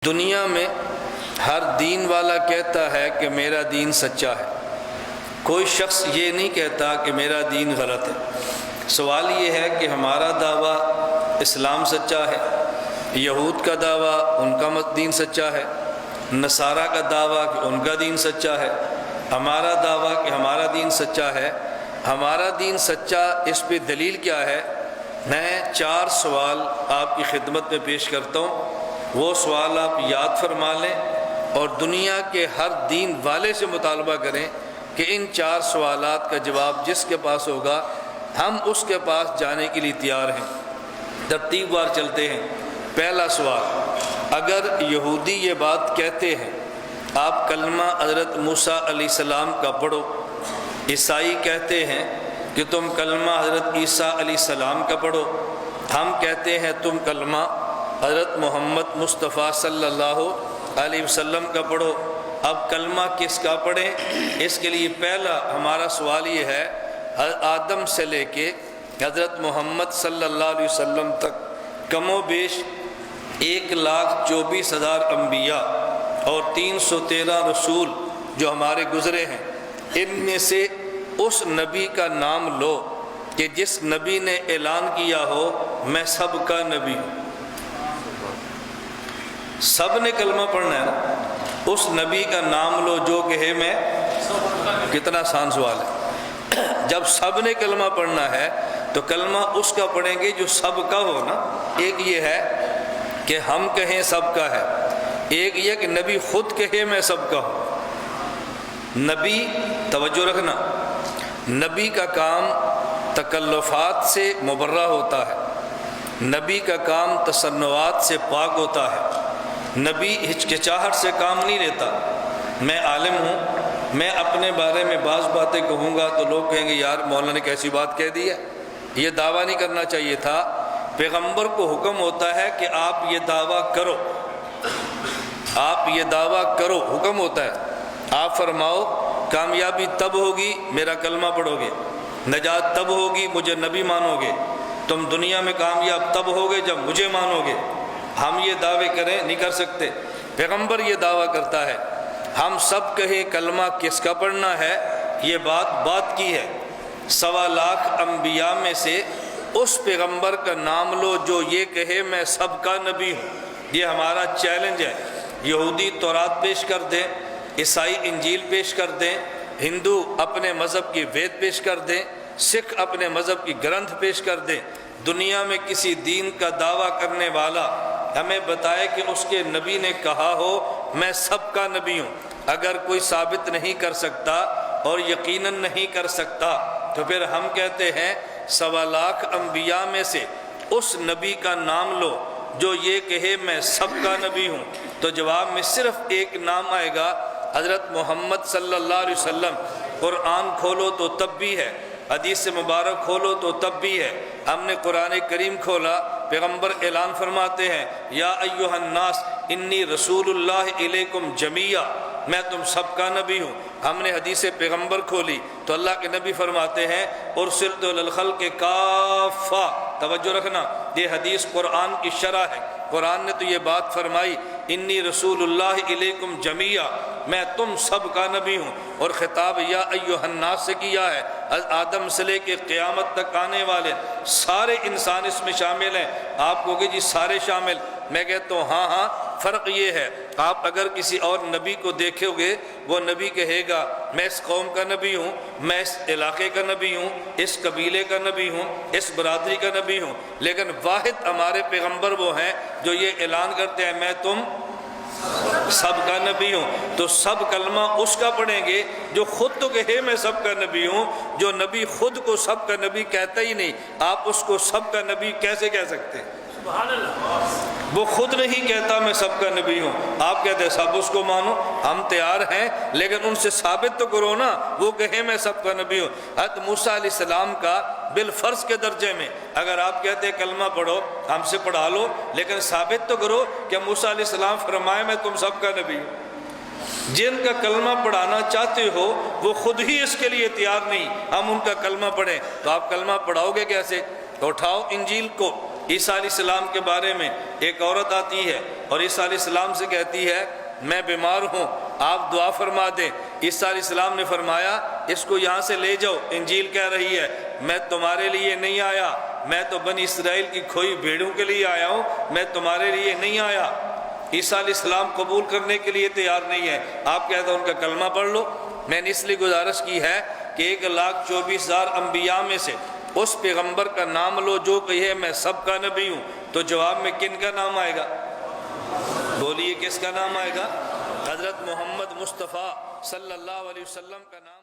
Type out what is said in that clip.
دنیا میں ہر دین والا کہتا ہے کہ میرا دین سچا ہے، کوئی شخص یہ نہیں کہتا کہ میرا دین غلط ہے۔ سوال یہ ہے کہ ہمارا دعویٰ اسلام سچا ہے، یہود کا دعویٰ ان کا دین سچا ہے، نصارہ کا دعویٰ کہ ان کا دین سچا ہے، ہمارا دعویٰ کہ ہمارا دین سچا ہے۔ ہمارا دین سچا، اس پہ دلیل کیا ہے؟ میں 4 سوال آپ کی خدمت میں پیش کرتا ہوں، وہ سوال آپ یاد فرما لیں اور دنیا کے ہر دین والے سے مطالبہ کریں کہ ان 4 سوالات کا جواب جس کے پاس ہوگا ہم اس کے پاس جانے کے لیے تیار ہیں۔ ترتیب وار چلتے ہیں۔ پہلا سوال، اگر یہودی یہ بات کہتے ہیں آپ کلمہ حضرت موسیٰ علیہ السلام کا پڑھو، عیسائی کہتے ہیں کہ تم کلمہ حضرت عیسیٰ علیہ السلام کا پڑھو، ہم کہتے ہیں تم کلمہ حضرت محمد مصطفیٰ صلی اللہ علیہ وسلم کا پڑھو، اب کلمہ کس کا پڑھیں؟ اس کے لیے پہلا ہمارا سوال یہ ہے، آدم سے لے کے حضرت محمد صلی اللہ علیہ وسلم تک کم و بیش 1,24,000 انبیاء اور 313 رسول جو ہمارے گزرے ہیں، ان میں سے اس نبی کا نام لو کہ جس نبی نے اعلان کیا ہو میں سب کا نبی ہوں۔ سب نے کلمہ پڑھنا ہے نا، اس نبی کا نام لو جو کہے میں، کتنا آسان سوال ہے۔ جب سب نے کلمہ پڑھنا ہے تو کلمہ اس کا پڑھیں گے جو سب کا ہو نا۔ ایک یہ ہے کہ ہم کہیں سب کا ہے، ایک یہ کہ نبی خود کہے میں سب کا ہوں۔ نبی، توجہ رکھنا، نبی کا کام تکلفات سے مبرہ ہوتا ہے، نبی کا کام تصنعات سے پاک ہوتا ہے، نبی ہچکچاہٹ سے کام نہیں لیتا۔ میں عالم ہوں، میں اپنے بارے میں بعض باتیں کہوں گا تو لوگ کہیں گے یار مولانا نے کیسی بات کہہ دی ہے، یہ دعویٰ نہیں کرنا چاہیے تھا۔ پیغمبر کو حکم ہوتا ہے کہ آپ یہ دعویٰ کرو، آپ یہ دعویٰ کرو، حکم ہوتا ہے۔ آپ فرماؤ کامیابی تب ہوگی میرا کلمہ پڑھو گے، نجات تب ہوگی مجھے نبی مانو گے، تم دنیا میں کامیاب تب ہوگے جب مجھے مانو گے۔ ہم یہ دعوے کریں نہیں کر سکتے، پیغمبر یہ دعویٰ کرتا ہے۔ ہم سب کہیں کلمہ کس کا پڑھنا ہے، یہ بات کی ہے۔ 1.25 لاکھ انبیاء میں سے اس پیغمبر کا نام لو جو یہ کہے میں سب کا نبی ہوں۔ یہ ہمارا چیلنج ہے۔ یہودی تورات پیش کر دیں، عیسائی انجیل پیش کر دیں، ہندو اپنے مذہب کی وید پیش کر دیں، سکھ اپنے مذہب کی گرنتھ پیش کر دیں، دنیا میں کسی دین کا دعویٰ کرنے والا ہمیں بتائے کہ اس کے نبی نے کہا ہو میں سب کا نبی ہوں۔ اگر کوئی ثابت نہیں کر سکتا اور یقیناً نہیں کر سکتا تو پھر ہم کہتے ہیں 1.25 لاکھ انبیاء میں سے اس نبی کا نام لو جو یہ کہے میں سب کا نبی ہوں۔ تو جواب میں صرف ایک نام آئے گا، حضرت محمد صلی اللہ علیہ وسلم۔ قرآن کھولو تو تب بھی ہے، حدیث مبارک کھولو تو تب بھی ہے۔ ہم نے قرآن کریم کھولا، پیغمبر اعلان فرماتے ہیں یا ایھا الناس انی رسول اللہ الیکم جمیعا، میں تم سب کا نبی ہوں۔ ہم نے حدیث پیغمبر کھولی تو اللہ کے نبی فرماتے ہیں ارسلت الی الخلق کافہ۔ توجہ رکھنا، یہ حدیث قرآن کی شرح ہے۔ قرآن نے تو یہ بات فرمائی انی رسول اللہ الیکم جمیعا، میں تم سب کا نبی ہوں، اور خطاب یا ایھا الناس سے کیا ہے۔ آدم سے لے کے قیامت تک آنے والے سارے انسان اس میں شامل ہیں۔ آپ کہو گے جی سارے شامل، میں کہتا ہوں ہاں، فرق یہ ہے آپ اگر کسی اور نبی کو دیکھو گے وہ نبی کہے گا میں اس قوم کا نبی ہوں، میں اس علاقے کا نبی ہوں، اس قبیلے کا نبی ہوں، اس برادری کا نبی ہوں، لیکن واحد ہمارے پیغمبر وہ ہیں جو یہ اعلان کرتے ہیں میں تم سب کا نبی ہوں۔ تو سب کلمہ اس کا پڑھیں گے جو خود تو کہے میں سب کا نبی ہوں۔ جو نبی خود کو سب کا نبی کہتا ہی نہیں، آپ اس کو سب کا نبی کیسے کہہ سکتے ہیں؟ سبحان اللہ، وہ خود نہیں کہتا میں سب کا نبی ہوں، آپ کہتے ہیں سب اس کو مانو، ہم تیار ہیں، لیکن ان سے ثابت تو کرو نا وہ کہے میں سب کا نبی ہوں۔ حضرت موسیٰ علیہ السلام کا بالفرض کے درجے میں اگر آپ کہتے ہیں کلمہ پڑھو ہم سے پڑھا لو، لیکن ثابت تو کرو کہ موسیٰ علیہ السلام فرمائے میں تم سب کا نبی ہوں۔ جن کا کلمہ پڑھانا چاہتے ہو وہ خود ہی اس کے لیے تیار نہیں، ہم ان کا کلمہ پڑھیں تو آپ کلمہ پڑھاؤ گے کیسے؟ اٹھاؤ انجیل کو، عیسیٰ علیہ السلام کے بارے میں ایک عورت آتی ہے اور عیسیٰ علیہ السلام سے کہتی ہے میں بیمار ہوں، آپ دعا فرما دیں۔ عیسیٰ علیہ السلام نے فرمایا اس کو یہاں سے لے جاؤ، انجیل کہہ رہی ہے میں تمہارے لیے نہیں آیا، میں تو بنی اسرائیل کی کھوئی بھیڑوں کے لیے آیا ہوں، میں تمہارے لیے نہیں آیا۔ عیسیٰ علیہ السلام قبول کرنے کے لیے تیار نہیں ہے۔ آپ کہتے ہیں ان کا کلمہ پڑھ لو۔ میں نے اس لیے گزارش کی ہے کہ 1,24,000 انبیاء میں سے اس پیغمبر کا نام لو جو کہے میں سب کا نبی ہوں، تو جواب میں کن کا نام آئے گا؟ بولیے کس کا نام آئے گا؟ حضرت محمد مصطفیٰ صلی اللہ علیہ وسلم کا نام۔